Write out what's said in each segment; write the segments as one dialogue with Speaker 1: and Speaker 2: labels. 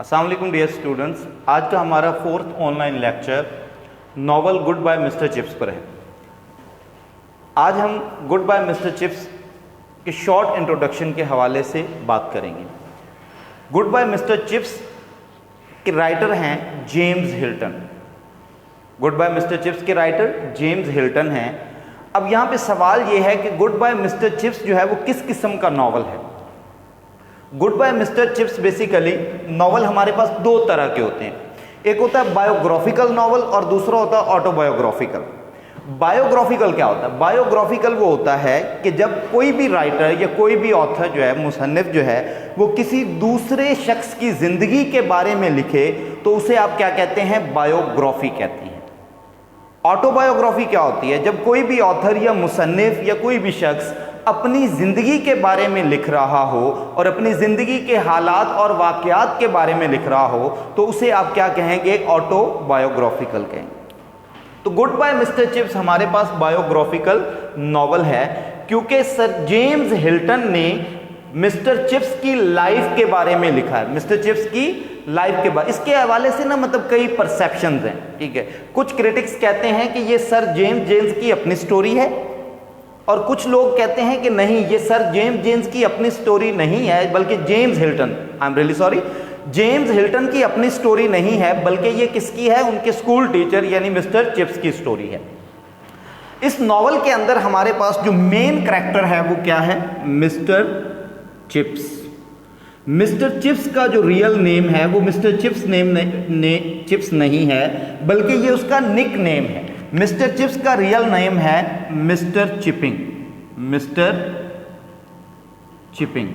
Speaker 1: अस्सलाम वालेकुम dear students, आज का हमारा fourth online lecture novel goodbye Mr Chips पर है। आज हम गुड बाय मिस्टर चिप्स के शॉर्ट इंट्रोडक्शन के हवाले से बात करेंगे। गुड बाय मिस्टर चिप्स के राइटर हैं James Hilton. Goodbye Mr Chips के राइटर जेम्स हिल्टन हैं। अब यहाँ पे सवाल ये है कि गुड बाय मिस्टर चिप्स जो है वो किस किस्म का नॉवल है। Goodbye Mr Chips basically novel हमारे पास दो तरह के होते हैं, एक होता है बायोग्राफिकल नॉवल और दूसरा होता है ऑटोबायोग्राफिकल। बायोग्राफिकल क्या होता है? बायोग्राफिकल वो होता है कि जब कोई भी राइटर या कोई भी ऑथर जो है, मुसन्निफ जो है, वो किसी दूसरे शख्स की जिंदगी के बारे में लिखे तो उसे आप क्या कहते हैं? बायोग्राफी कहते हैं। ऑटोबायोग्राफी क्या होती है? जब कोई भी ऑथर या मुसन्निफ या कोई भी शख्स अपनी ज़िंदगी के बारे में लिख रहा हो और अपनी ज़िंदगी के हालात और वाक़यात के बारे में लिख रहा हो तो उसे आप क्या कहेंगे? ऑटोबायोग्राफिकल कहेंगे। तो गुड बाय मिस्टर चिप्स हमारे पास बायोग्राफिकल नॉवल है क्योंकि सर जेम्स हिल्टन ने मिस्टर चिप्स की लाइफ के बारे में लिखा है। मिस्टर चिप्स की लाइफ के बारे, इसके हवाले से ना मतलब कई परसेप्शंस हैं, ठीक है। कुछ क्रिटिक्स कहते हैं कि ये सर जेम्स की अपनी स्टोरी है और कुछ लोग कहते हैं कि नहीं, ये सर जेम्स की अपनी स्टोरी नहीं है बल्कि James Hilton, I am really sorry, James Hilton की अपनी स्टोरी नहीं है बल्कि ये किसकी है? उनके स्कूल टीचर यानी मिस्टर चिप्स की स्टोरी है। इस नॉवल के अंदर हमारे पास जो मेन कैरेक्टर है वो क्या है? Mister chips. मिस्टर चिप्स का जो रियल नेम है वो मिस्टर चिप्स चिप्स नहीं है बल्कि ये उसका निक नेम है। मिस्टर चिप्स का रियल नेम है मिस्टर चिपिंग। Mister chipping.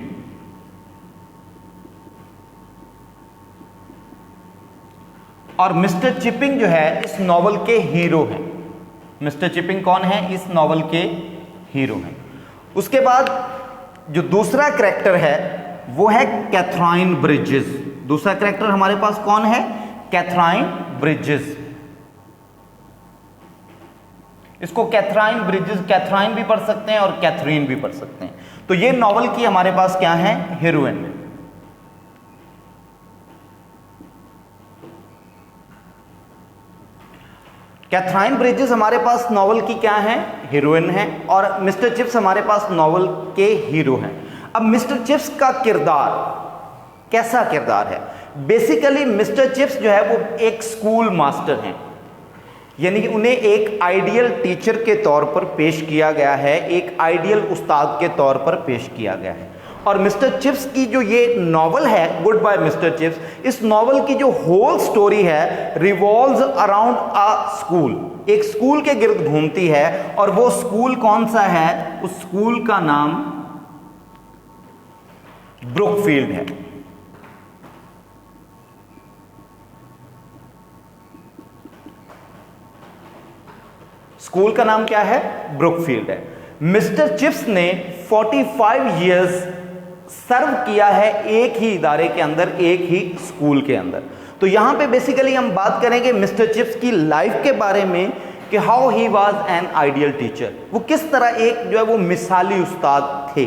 Speaker 1: और मिस्टर चिपिंग जो है इस नॉवल के हीरो हैं। मिस्टर चिपिंग कौन है? इस नॉवल के हीरो हैं। उसके बाद जो दूसरा कैरेक्टर है वो है कैथरीन ब्रिजेस। दूसरा कैरेक्टर हमारे पास कौन है? Katherine Bridges. इसको कैथरीन ब्रिजेस, कैथरीन भी पढ़ सकते हैं और कैथरीन भी पढ़ सकते हैं। तो ये नॉवल की हमारे पास क्या है? हीरोइन। कैथरीन ब्रिजेस हमारे पास नॉवल की क्या है? हीरोइन है और मिस्टर चिप्स हमारे पास नॉवल के हीरो हैं। अब मिस्टर चिप्स का किरदार कैसा किरदार है? बेसिकली मिस्टर चिप्स जो है वो एक स्कूल मास्टर हैं, यानी कि उन्हें एक आइडियल टीचर के तौर पर पेश किया गया है, एक आइडियल उस्ताद के तौर पर पेश किया गया है। और मिस्टर चिप्स की जो ये नॉवल है गुड बाय मिस्टर चिप्स, इस नॉवल की जो होल स्टोरी है रिवॉल्व्स अराउंड अ स्कूल, एक स्कूल के गिर्द घूमती है। और वो स्कूल कौन सा है? उस स्कूल का नाम ब्रुकफील्ड है। स्कूल का नाम क्या है? ब्रुकफील्ड है। मिस्टर चिप्स ने 45 इयर्स सर्व किया है एक ही इदारे के अंदर, एक ही स्कूल के अंदर। तो यहां पे बेसिकली हम बात करेंगे मिस्टर चिप्स की लाइफ के बारे में कि how he was an ideal teacher, वो किस तरह एक जो है वो मिसाली उस्ताद थे,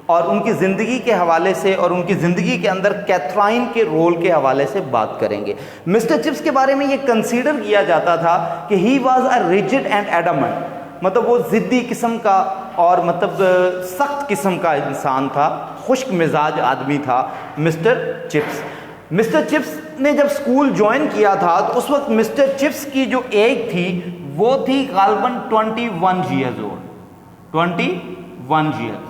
Speaker 1: और उनकी ज़िंदगी के हवाले से और उनकी ज़िंदगी के अंदर कैथरीन के रोल के हवाले से बात करेंगे। मिस्टर चिप्स के बारे में ये कंसीडर किया जाता था कि he was a rigid and adamant, मतलब वो ज़िद्दी किस्म का और मतलब सख्त किस्म का इंसान था, खुश्क मिजाज आदमी था मिस्टर चिप्स। मिस्टर चिप्स ने जब स्कूल ज्वाइन किया था तो उस वक्त मिस्टर चिप्स की जो एज थी वो थी गालबन 21 ईयर्स ओल्ड। 21 ईयर्स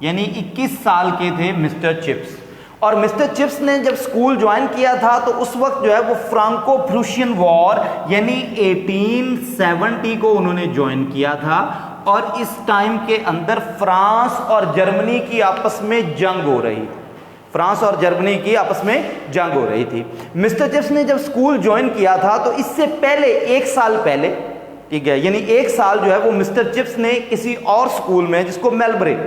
Speaker 1: यानी 21 साल के थे मिस्टर चिप्स। और मिस्टर चिप्स ने जब स्कूल ज्वाइन किया था तो उस वक्त जो है वो फ्रांको प्रूशियन वॉर यानी 1870 को उन्होंने ज्वाइन किया था। और इस टाइम के अंदर फ्रांस और जर्मनी की आपस में जंग हो रही थी। फ्रांस और जर्मनी की आपस में जंग हो रही थी। मिस्टर चिप्स ने जब स्कूल ज्वाइन किया था तो इससे पहले 1 साल पहले, ठीक है, यानी 1 साल जो है वो मिस्टर चिप्स ने किसी और स्कूल में, जिसको मेलबरे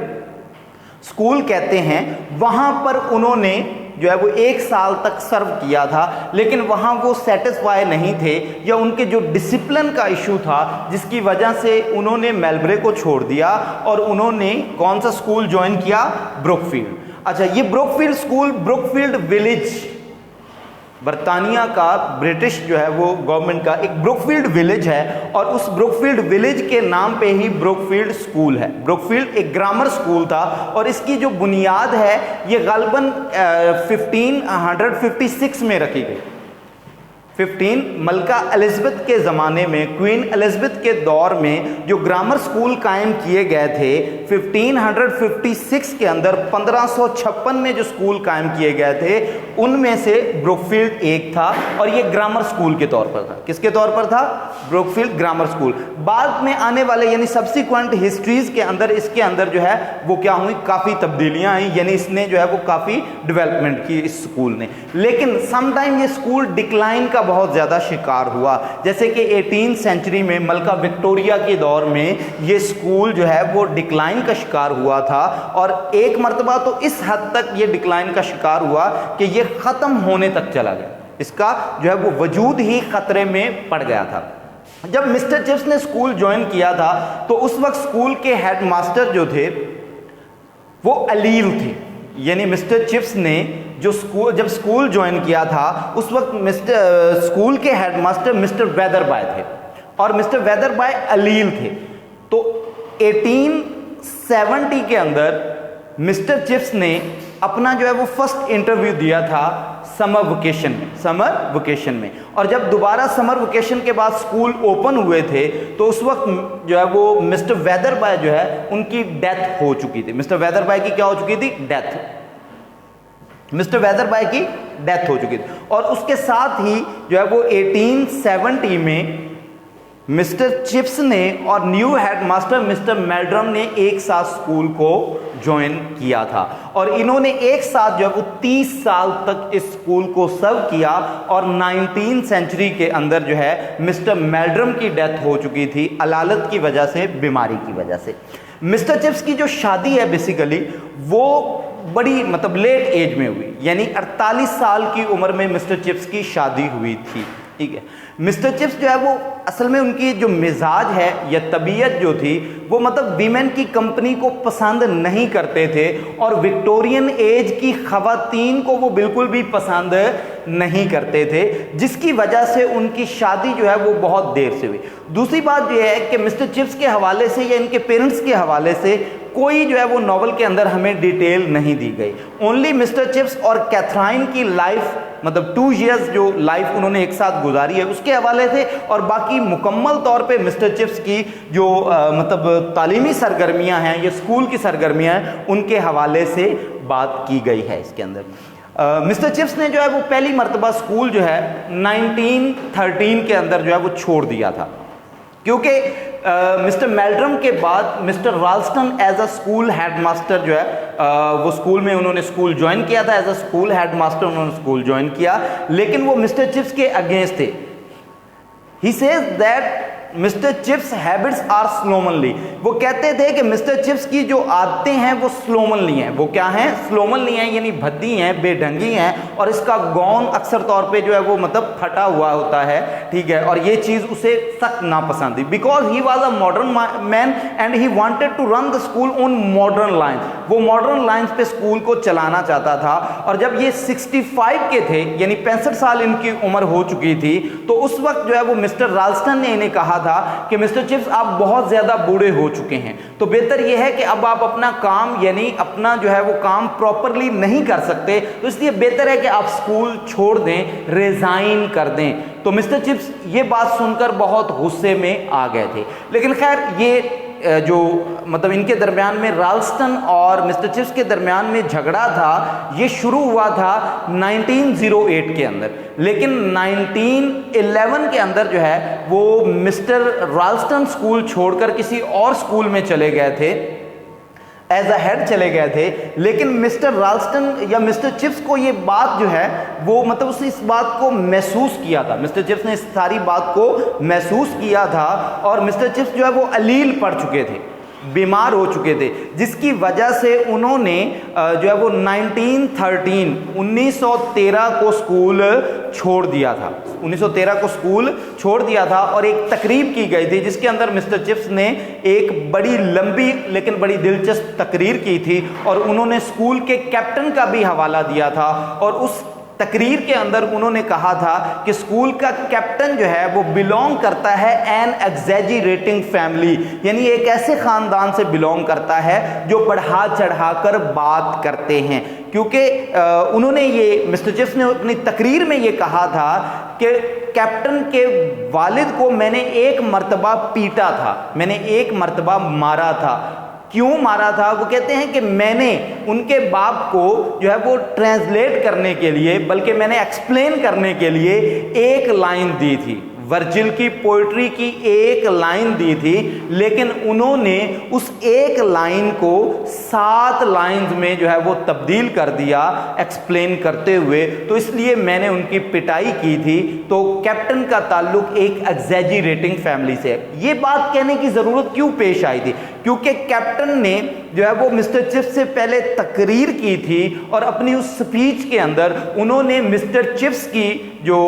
Speaker 1: स्कूल कहते हैं, वहां पर उन्होंने जो है वो 1 साल तक सर्व किया था। लेकिन वहां वो सेटिस्फाई नहीं थे या उनके जो डिसिप्लिन का इशू था जिसकी वजह से उन्होंने मेलबरे को छोड़ दिया और उन्होंने कौन सा स्कूल ज्वाइन किया? ब्रुकफील्ड। अच्छा, ये ब्रुकफील्ड स्कूल ब्रुकफील्ड विलेज बर्तानिया का, ब्रिटिश जो है वो गवर्नमेंट का एक ब्रुकफील्ड विलेज है, और उस ब्रुकफील्ड विलेज के नाम पे ही ब्रुकफील्ड स्कूल है। ब्रुकफील्ड एक ग्रामर स्कूल था, और इसकी जो बुनियाद है ये गालबन 1556 में रखी गई। 15 मलका एलिज़ाबेथ के ज़माने में, क्वीन एलिज़ाबेथ के दौर में जो ग्रामर स्कूल कायम किए गए थे 1556 के अंदर 1556 में जो स्कूल कायम किए गए थे उनमें से ब्रुकफील्ड एक था, और ये ग्रामर स्कूल के तौर पर था। किसके तौर पर था? Brookfield grammar school. बाद में आने वाले यानी सब्सिक्वेंट हिस्ट्रीज के अंदर इसके अंदर जो है वो क्या हुई, काफ़ी तब्दीलियां आई, यानी इसने जो है वो काफ़ी डेवलपमेंट की इस स्कूल ने। लेकिन समटाइम ये स्कूल डिक्लाइन का बहुत ज़्यादा शिकार हुआ। जैसे कि 18वीं सेंचुरी में मलका विक्टोरिया के दौर में ये स्कूल जो है वो डिक्लाइन का शिकार हुआ था, और एक मर्तबा तो इस हद तक ये डिक्लाइन का शिकार हुआ कि ये ख़त्म होने तक चला गया, इसका जो है वो वजूद ही खतरे में पड़ गया था। जब मिस्टर चिप्स ने स्कूल ज्वाइन किया था तो उस वक्त स्कूल के हेडमास्टर जो थे वो अलील थे, यानी मिस्टर चिप्स ने जब स्कूल ज्वाइन किया था उस वक्त स्कूल के हेडमास्टर मिस्टर वेदरबाय थे, और मिस्टर वेदरबाय अलील थे। तो 1870 के अंदर मिस्टर चिप्स ने अपना जो है वो फर्स्ट इंटरव्यू दिया था समर वेकेशन में, और जब दोबारा समर वेकेशन के बाद स्कूल ओपन हुए थे तो उस वक्त जो है वो मिस्टर वेदरबाय जो है उनकी डेथ हो चुकी थी। मिस्टर वेदरबाय की क्या हो चुकी थी? डेथ। मिस्टर वेदरबाय की डेथ हो चुकी थी, और उसके साथ ही जो है वो 1870 में मिस्टर चिप्स ने और न्यू हेडमास्टर मिस्टर मेल्ड्रम ने एक साथ स्कूल को ज्वाइन किया था, और इन्होंने एक साथ जो है वो 30 साल तक इस स्कूल को सर्व किया, और 19वीं सेंचुरी के अंदर जो है मिस्टर मेल्ड्रम की डेथ हो चुकी थी अलालत की वजह से, बीमारी की वजह से। मिस्टर चिप्स की जो शादी है बेसिकली वो बड़ी मतलब लेट एज में हुई, यानी 48 साल की उम्र में मिस्टर चिप्स की शादी हुई थी। ठीक है, मिस्टर चिप्स जो है वो असल में उनकी जो मिजाज है या तबीयत जो थी वो मतलब वीमेन की कंपनी को पसंद नहीं करते थे, और विक्टोरियन एज की खवातीन को वो बिल्कुल भी पसंद नहीं करते थे, जिसकी वजह से उनकी शादी जो है वो बहुत देर से हुई। दूसरी बात यह है कि मिस्टर चिप्स के हवाले से या इनके पेरेंट्स के हवाले से कोई जो है वो नॉवल के अंदर हमें डिटेल नहीं दी गई। ओनली मिस्टर चिप्स और कैथराइन की लाइफ मतलब 2 इयर्स जो लाइफ उन्होंने एक साथ गुजारी है उसके हवाले से, और बाकी मुकम्मल तौर पे मिस्टर चिप्स की जो मतलब तालीमी सरगर्मियां हैं या स्कूल की सरगर्मियां हैं उनके हवाले से बात की गई है इसके अंदर। मिस्टर चिप्स ने जो है वो पहली मर्तबा स्कूल जो है 1913 के अंदर जो है वो छोड़ दिया था, क्योंकि मिस्टर मेल्ड्रम के बाद mister Ralston as a school headmaster जो है वो स्कूल में उन्होंने स्कूल ज्वाइन किया था, एज अ स्कूल हेडमास्टर उन्होंने स्कूल ज्वाइन किया, लेकिन वो मिस्टर चिप्स के अगेंस्ट थे। He says that mister Chips habits are slovenly, वो कहते थे कि मिस्टर चिप्स की जो आदतें हैं वो स्लोमनली हैं। वो क्या हैं? स्लोमनली हैं, यानी भद्दी हैं, बेढंगी हैं, और इसका गौन अक्सर तौर पे जो है वो मतलब फटा हुआ होता है। ठीक है, और ये चीज़ उसे सख्त नापसंद थी, because he was a modern man and he wanted to run the school on modern line. वो मॉडर्न लाइन्स पे स्कूल को चलाना चाहता था, और जब ये 65 के थे यानी 65 साल इनकी उम्र हो चुकी थी, तो उस वक्त जो है वो मिस्टर राल्स्टन ने इन्हें कहा था कि मिस्टर चिप्स आप बहुत ज्यादा बूढ़े हो चुके हैं, तो बेहतर यह है कि अब आप अपना काम यानी अपना जो है वो काम प्रॉपरली नहीं कर सकते, तो इसलिए बेहतर है कि आप स्कूल छोड़ दें, रिजाइन कर दें। तो मिस्टर चिप्स ये बात सुनकर बहुत गुस्से में आ गए थे। लेकिन खैर ये जो मतलब इनके दरमियान में राल्स्टन और मिस्टर चिप्स के दरमियान में झगड़ा था, ये शुरू हुआ था 1908 के अंदर, लेकिन 1911 के अंदर जो है वो मिस्टर राल्स्टन स्कूल छोड़कर किसी और स्कूल में चले गए थे, एज अ हेड चले गए थे। लेकिन मिस्टर राल्स्टन या मिस्टर चिप्स को ये बात जो है वो मतलब उसने इस बात को महसूस किया था, मिस्टर चिप्स ने इस सारी बात को महसूस किया था, और मिस्टर चिप्स जो है वो अलील पड़ चुके थे, बीमार हो चुके थे, जिसकी वजह से उन्होंने जो है वो 1913 को स्कूल छोड़ दिया था। 1913 को स्कूल छोड़ दिया था, और एक तकरीब की गई थी जिसके अंदर मिस्टर चिप्स ने एक बड़ी लंबी लेकिन बड़ी दिलचस्प तकरीर की थी, और उन्होंने स्कूल के कैप्टन का भी हवाला दिया था, और उस तकरीर के अंदर उन्होंने कहा था कि स्कूल का कैप्टन जो है वो बिलोंग करता है एन एग्जैजरेटिंग फैमिली, यानी एक ऐसे खानदान से बिलोंग करता है जो बढ़ा चढ़ाकर बात करते हैं। क्योंकि उन्होंने ये मिस्टर चिप्स ने अपनी तकरीर में ये कहा था कि कैप्टन के वालिद को मैंने एक मर्तबा पीटा था, मैंने एक मर्तबा मारा था। क्यों मारा था? वो कहते हैं कि मैंने उनके बाप को जो है वो ट्रांसलेट करने के लिए, बल्कि मैंने एक्सप्लेन करने के लिए एक लाइन दी थी, वर्जिल की पोइट्री की एक लाइन दी थी, लेकिन उन्होंने उस एक लाइन को 7 लाइन्स में जो है वो तब्दील कर दिया एक्सप्लेन करते हुए, तो इसलिए मैंने उनकी पिटाई की थी। तो कैप्टन का ताल्लुक एक एग्जैजरेटिंग फैमिली से है। ये बात कहने की ज़रूरत क्यों पेश आई थी? क्योंकि कैप्टन ने जो है वो मिस्टर चिप्स से पहले तकरीर की थी और अपनी उस स्पीच के अंदर उन्होंने मिस्टर चिप्स की जो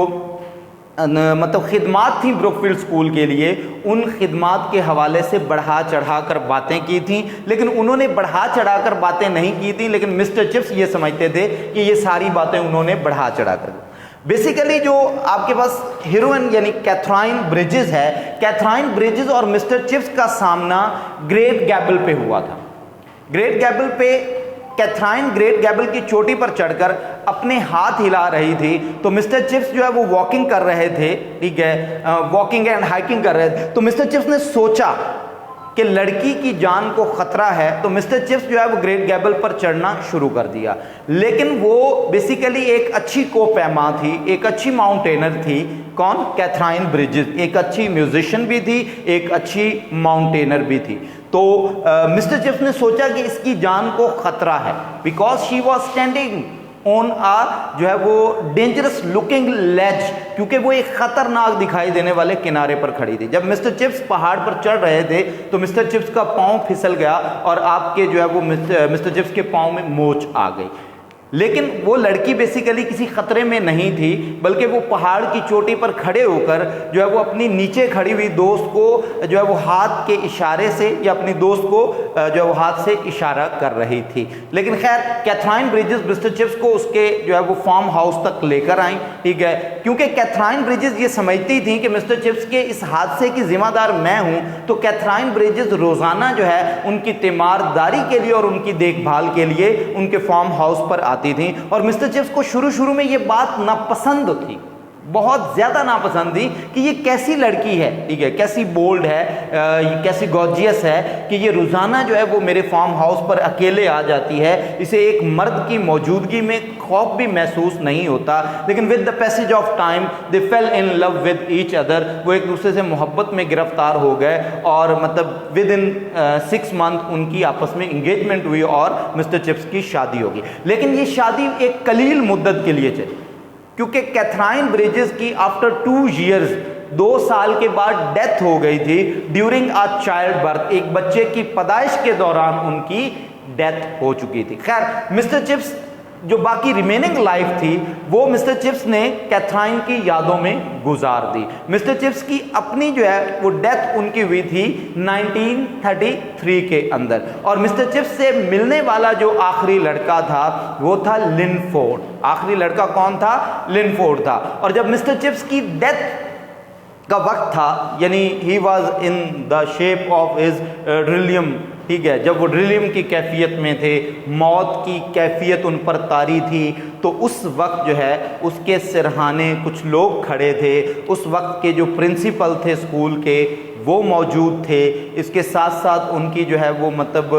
Speaker 1: मतलब खिदमात थी ब्रुकफील्ड स्कूल के लिए, उन खिदमात के हवाले से बढ़ा चढ़ा कर बातें की थी। लेकिन उन्होंने बढ़ा चढ़ा कर बातें नहीं की थी, लेकिन मिस्टर चिप्स ये समझते थे कि ये सारी बातें उन्होंने बढ़ा चढ़ा कर। बेसिकली जो आपके पास हीरोइन यानी कैथरीन ब्रिजेस है, कैथरीन ब्रिजेस और मिस्टर चिप्स का सामना ग्रेट गैबल पे हुआ था। ग्रेट गैबल पे कैथरीन ग्रेट गैबल की चोटी पर चढ़कर अपने हाथ हिला रही थी, तो मिस्टर चिप्स जो है वो वॉकिंग कर रहे थे, ठीक है, वॉकिंग एंड हाइकिंग कर रहे थे। तो मिस्टर चिप्स ने सोचा कि लड़की की जान को खतरा है, तो मिस्टर चिप्स जो है वो ग्रेट गैबल पर चढ़ना शुरू कर दिया। लेकिन वो बेसिकली एक अच्छी कोपैमा थी, एक अच्छी माउंटेनर थी। कौन? कैथरीन ब्रिजेस एक अच्छी म्यूजिशियन भी थी, एक अच्छी माउंटेनर भी थी। तो मिस्टर चिप्स ने सोचा कि इसकी जान को खतरा है, because she was standing on आ जो है वो डेंजरस लुकिंग लेज, क्योंकि वो एक खतरनाक दिखाई देने वाले किनारे पर खड़ी थी। जब मिस्टर चिप्स पहाड़ पर चढ़ रहे थे तो मिस्टर चिप्स का पांव फिसल गया और आपके जो है वो मिस्टर चिप्स के पांव में मोच आ गई। लेकिन वो लड़की बेसिकली किसी खतरे में नहीं थी, बल्कि वो पहाड़ की चोटी पर खड़े होकर जो है वो अपनी नीचे खड़ी हुई दोस्त को जो है वो हाथ के इशारे से या अपनी दोस्त को जो है वो हाथ से इशारा कर रही थी। लेकिन खैर कैथरीन ब्रिजेस मिस्टर चिप्स को उसके जो है वो फार्म हाउस तक लेकर आई, ठीक है, क्योंकि कैथरीन ब्रिजेस ये समझती थी कि मिस्टर चिप्स के इस हादसे की जिम्मेदार मैं हूं। तो कैथरीन ब्रिजेस रोजाना जो है उनकी तीमारदारी के लिए और उनकी देखभाल के लिए उनके फार्म हाउस पर थी। और मिस्टर चिप्स को शुरू में यह बात नापसंद थी, बहुत ज्यादा नापसंद थी कि ये कैसी लड़की है, ठीक है, कैसी बोल्ड है, कैसी गॉर्जियस है कि ये रोजाना जो है वो मेरे फार्म हाउस पर अकेले आ जाती है, इसे एक मर्द की मौजूदगी में खौफ भी महसूस नहीं होता। लेकिन with the passage of time they fail in love with each other, वो एक दूसरे से मोहब्बत में गिरफ्तार हो गए और मतलब विद इन 6 मंथ उनकी आपस में इंगेजमेंट हुई और मिस्टर चिप्स की शादी होगी। लेकिन ये शादी एक कलील मुद्दत के लिए चली, क्योंकि कैथरीन ब्रिजेस की आफ्टर 2 years 2 साल के बाद डेथ हो गई थी ड्यूरिंग अ चाइल्ड बर्थ, एक बच्चे की पैदाइश के दौरान उनकी डेथ हो चुकी थी। खैर मिस्टर चिप्स जो बाकी रिमेनिंग लाइफ थी वो मिस्टर चिप्स ने कैथरीन की यादों में गुजार दी। मिस्टर चिप्स की अपनी जो है वो डेथ उनकी हुई थी 1933 के अंदर, और मिस्टर चिप्स से मिलने वाला जो आखिरी लड़का था वो था लिनफोर्ड। आखिरी लड़का कौन था? लिनफोर्ड था। और जब मिस्टर चिप्स की डेथ का वक्त था, यानी he was in the shape of his delirium, ठीक है, जब वो ड्रिलियम की कैफियत में थे, मौत की कैफियत उन पर तारी थी, तो उस वक्त जो है उसके सिरहाने कुछ लोग खड़े थे। उस वक्त के जो प्रिंसिपल थे स्कूल के वो मौजूद थे, इसके साथ साथ उनकी जो है वो मतलब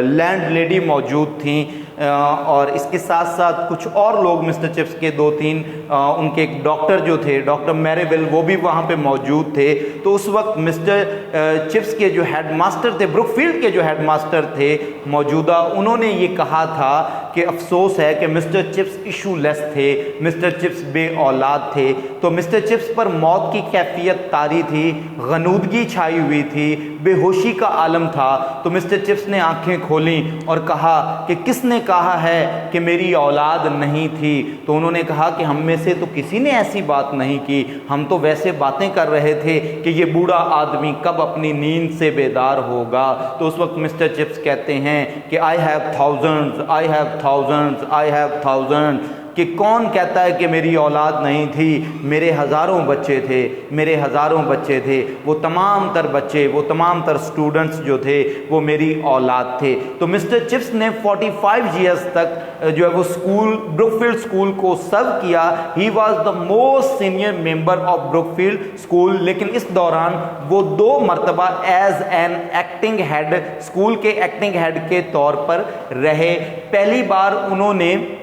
Speaker 1: लैंड लेडी मौजूद थी, और इसके साथ साथ कुछ और लोग मिस्टर चिप्स के 2-3 उनके एक डॉक्टर जो थे, डॉक्टर मैरीवेल, वो भी वहाँ पे मौजूद थे। तो उस वक्त मिस्टर चिप्स के जो हेडमास्टर थे, ब्रुकफील्ड के जो हेडमास्टर थे मौजूदा, उन्होंने ये कहा था कि अफसोस है कि मिस्टर चिप्स इशूलेस थे, मिस्टर चिप्स बे औलाद थे। तो मिस्टर चिप्स पर मौत की कैफियत तारी थी, गनूदगी छाई हुई थी, बेहोशी का आलम था। तो मिस्टर चिप्स ने आंखें खोली और कहा कि किसने कहा है कि मेरी औलाद नहीं थी? तो उन्होंने कहा कि हम में से तो किसी ने ऐसी बात नहीं की, हम तो वैसे बातें कर रहे थे कि ये बूढ़ा आदमी कब अपनी नींद से बेदार होगा। तो उस वक्त मिस्टर चिप्स कहते हैं कि I have thousands, I have thousands, I have thousands, कि कौन कहता है कि मेरी औलाद नहीं थी, मेरे हज़ारों बच्चे थे, मेरे हज़ारों बच्चे थे, वो तमाम तर बच्चे, वो तमाम तर स्टूडेंट्स जो थे वो मेरी औलाद थे। तो मिस्टर चिप्स ने 45 ईयर्स तक जो है वो स्कूल, ब्रुकफील्ड स्कूल को सर्व किया। He was the most senior member of Brookfield school. लेकिन इस दौरान वो 2 मरतबा as an acting head, school के एक्टिंग हेड के तौर पर रहे। पहली बार उन्होंने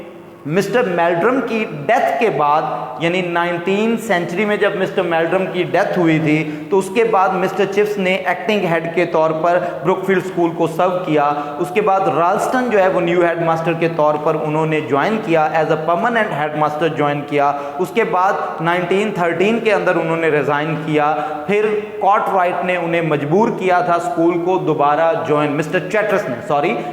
Speaker 1: मिस्टर मेल्ड्रम की डेथ के बाद, यानी 19th सेंचुरी में जब मिस्टर मेल्ड्रम की डेथ हुई थी, तो उसके बाद मिस्टर चिप्स ने एक्टिंग हेड के तौर पर ब्रुकफील्ड स्कूल को सर्व किया। उसके बाद राल्स्टन जो है वो न्यू हेड मास्टर के तौर पर उन्होंने ज्वाइन किया, as a permanent headmaster join किया। उसके बाद 1913 के अंदर उन्होंने रिजाइन किया। फिर कार्टराइट ने उन्हें मजबूर किया था स्कूल को दोबारा ज्वाइन,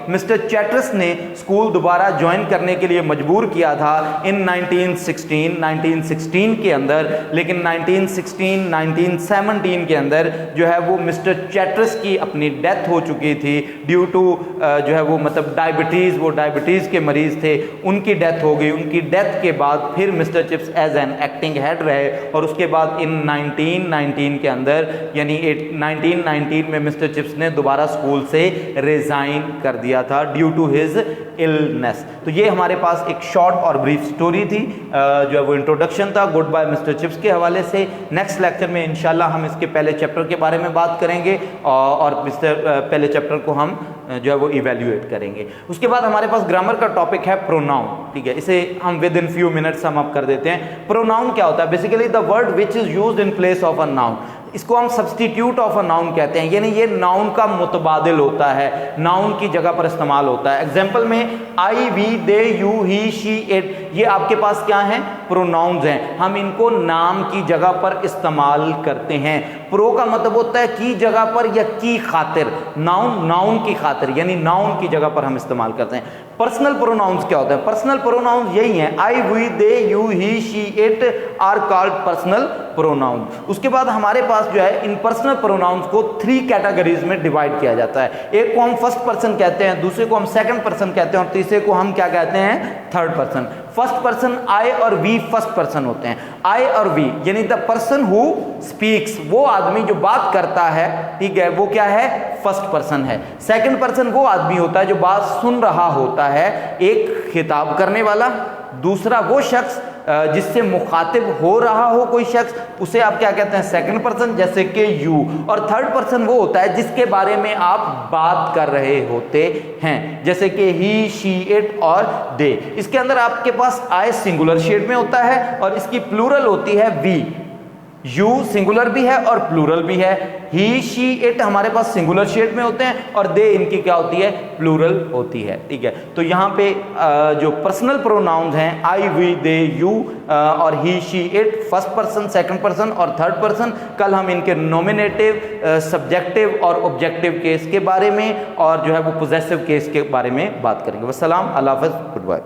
Speaker 1: मिस्टर चैटर्स ने स्कूल दोबारा ज्वाइन करने के लिए मजबूर किया था इन 1916 के अंदर। लेकिन 1917 के अंदर जो है वो मिस्टर चैटर्स की अपनी डेथ हो चुकी थी ड्यू टू जो है वो मतलब डायबिटीज, वो डायबिटीज के मरीज थे, उनकी डेथ हो गई। उनकी डेथ के बाद फिर Mr Chips as an acting head रहे और उसके बाद इन 1919 के अंदर, यानी 1919 में मिस्टर चिप्स ने दोबारा स्कूल से रिजाइन कर दिया था ड्यू टू हिज इलनेस। तो ये हमारे पास एक शॉर्ट और ब्रीफ स्टोरी थी, जो है वो इंट्रोडक्शन था गुड बाय मिस्टर चिप्स के हवाले से। नेक्स्ट लेक्चर में इंशाल्लाह हम इसके पहले चैप्टर के बारे में बात करेंगे और पहले चैप्टर को हम जो है वो इवेल्युएट करेंगे। उसके बाद हमारे पास ग्रामर का टॉपिक है प्रोनाउन, ठीक है, इसे हम विद इन फ्यू मिनट्स हम अप कर देते हैं। प्रोनाउन क्या होता है? Basically the word which is used in place of a noun. इसको हम सब्स्टिट्यूट ऑफ अ नाउन कहते हैं, यानी ये नाउन का मुतबादिल होता है, नाउन की जगह पर इस्तेमाल होता है। एग्जाम्पल में I, we, they, you, he, she, it, ये आपके पास क्या हैं? प्रोनाउंस हैं। हम इनको नाम की जगह पर इस्तेमाल करते हैं। प्रो का मतलब होता है की जगह पर या की खातिर, नाउन की खातिर, यानी नाउन की जगह पर हम इस्तेमाल करते हैं। पर्सनल प्रोनाउंस क्या होते हैं? पर्सनल प्रोनाउंस यही हैं, I, we, they, you, he, she, it are called personal pronoun. उसके बाद हमारे पास जो है इन पर्सनल प्रोनाउंस को 3 कैटेगरीज में डिवाइड किया जाता है। एक को हम फर्स्ट पर्सन कहते हैं, दूसरे को हम सेकंड पर्सन कहते हैं और तीसरे को हम क्या कहते हैं? Third person. First person I और वी फर्स्ट पर्सन होते हैं। आई और वी यानी द पर्सन हु स्पीक्स, वो आदमी जो बात करता है, ठीक है, वो क्या है? फर्स्ट पर्सन है। सेकंड पर्सन वो आदमी होता है जो बात सुन रहा होता है, एक खिताब करने वाला। दूसरा वो शख्स जिससे मुखातिब हो रहा हो कोई शख्स, उसे आप क्या कहते हैं? सेकंड पर्सन, जैसे कि यू। और थर्ड पर्सन वो होता है जिसके बारे में आप बात कर रहे होते हैं, जैसे कि ही, शी, इट और दे। इसके अंदर आपके पास आई सिंगुलर शेड में होता है और इसकी प्लूरल होती है वी। यू सिंगुलर भी है और प्लूरल भी है। ही, शी, इट हमारे पास सिंगुलर शेड में होते हैं और दे इनकी क्या होती है? प्लूरल होती है, ठीक है। तो यहाँ पे जो पर्सनल प्रोनाउंस हैं आई, वी, दे, यू और he, she, it first person, second person और थर्ड पर्सन, कल हम इनके नॉमिनेटिव, सब्जेक्टिव और ऑब्जेक्टिव केस के बारे में और जो है वो पोजेसिव केस के बारे में बात करेंगे। वस्सलाम, अल्लाह हाफ़िज़, गुड बाय।